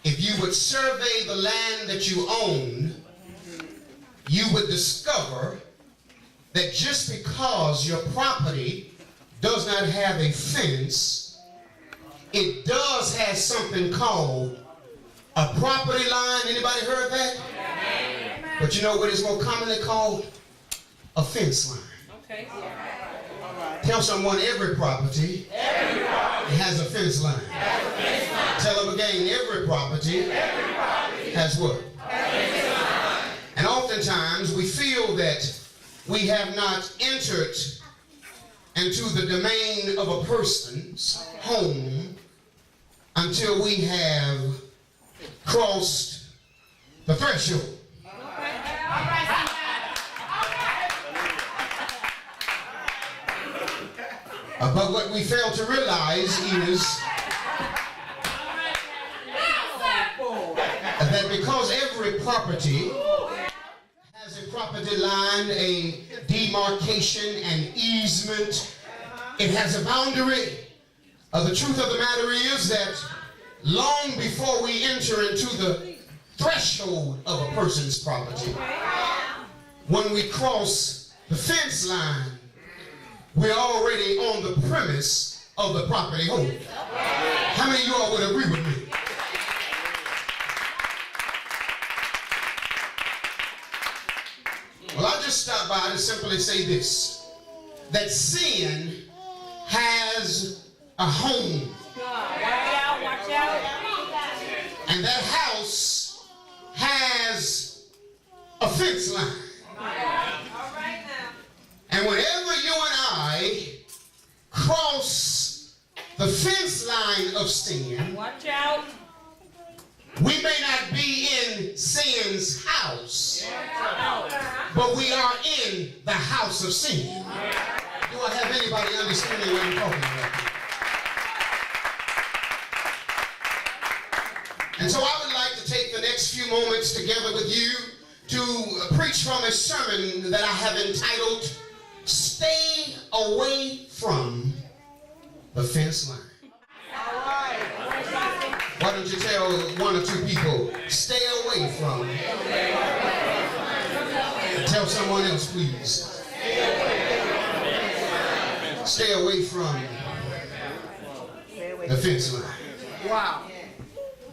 if you would survey the land that you own, you would discover that just because your property does not have a fence, it does have something called a property line. Anybody heard that? Yeah. But you know what is more commonly called? A fence line. Okay. Tell someone every property has a fence line. Tell them again, every property has what? And oftentimes we feel that we have not entered into the domain of a person's home until we have crossed the threshold. But what we fail to realize is that because every property has a property line, a demarcation, an easement, it has a boundary. The truth of the matter is that long before we enter into the threshold of a person's property, when we cross the fence line, we're already on the premise of the property holder. How many of you all would agree with me? Well, I'll just stop by to simply say this, that sin has a home. Watch out. And that house has a fence line. And whenever you and I cross the fence line of sin, watch out. We may not be in sin's house, but we are in the house of sin. Do I have anybody understanding what I'm talking about? And so I would like to take the next few moments together with you to preach from a sermon that I have entitled, Stay Away from the Fence Line. Why don't you tell one or two people, stay away from. Tell someone else, please. Stay away from the fence line. Wow.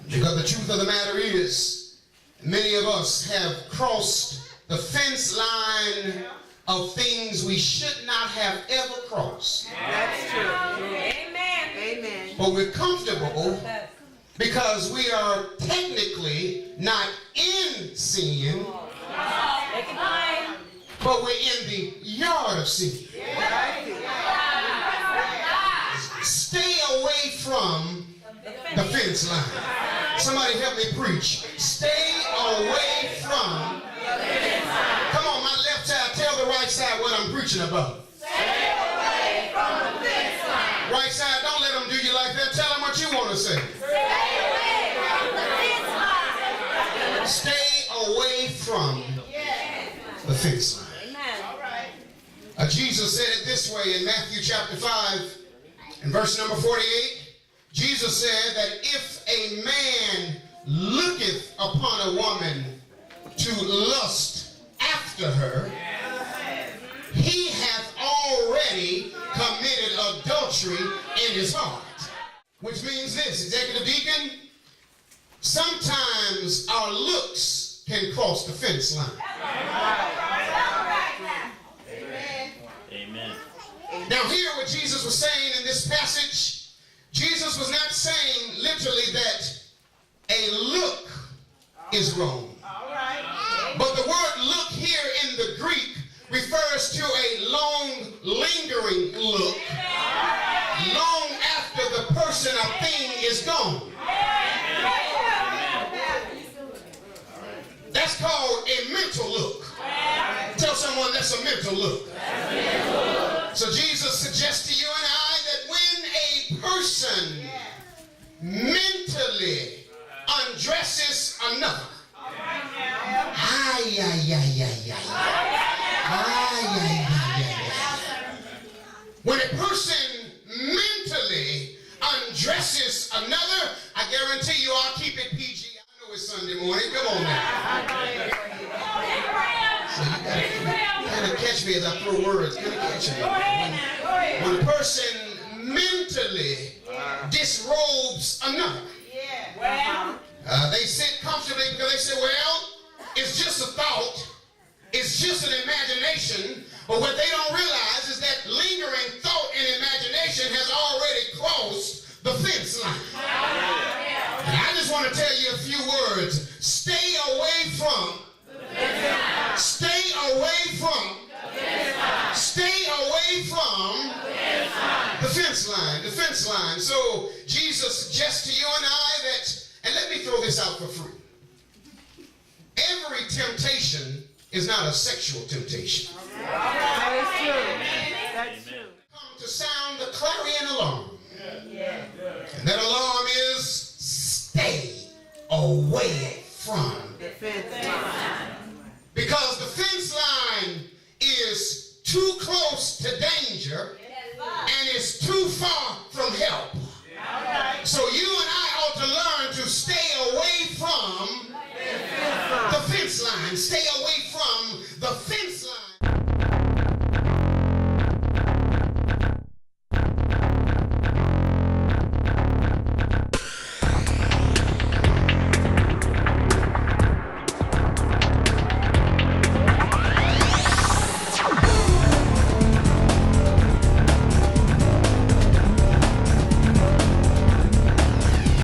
Because the truth of the matter is, many of us have crossed the fence line of things we should not have ever crossed. That's true. Amen. Amen. But we're comfortable because we are technically not in sin, but we're in the yard of sin. Stay away from the fence line. Somebody help me preach. Stay away from the fence line. Come on, my left side, tell the right side what I'm preaching about. Stay away from the fence line. Right side, don't let them do you like that. Tell them what you want to say. Stay away from the fence line. Stay away from the fence line. Jesus said it this way in Matthew chapter 5 and verse number 48. Jesus said that if a man looketh upon a woman to lust after her, he hath already committed adultery in his heart. Which means this, Executive Deacon, sometimes our looks can cross the fence line. Amen. Now hear what Jesus was saying in this passage. Jesus was not saying literally that a look is wrong. But the word look here in the Greek refers to a long, lingering look, long after the person or thing is gone. That's called a mental look. Tell someone that's a mental look. So Jesus suggests to you and I that when a person mentally undresses another, when a person mentally undresses another, I guarantee you I'll keep it PG. I know it's Sunday morning. Come on now. So you gotta catch me as I throw words. Gotta catch me. When a person mentally disrobes another, they sit comfortably because they say, well, it's just a thought. It's just an imagination. But what they don't realize is that lingering thought and imagination has already crossed the fence line. And I just want to tell you a few words. Stay away from. Stay away from. Stay away from the fence line. The fence line. So Jesus suggests to you and I that, and let me throw this out for free. Every temptation is not a sexual temptation. That's true. That's true. Come to sound the clarion alarm. And that alarm is stay away from The fence line. because the fence line is too close to danger and is too far from help. So you and I ought to learn to stay away from the fence line. Stay away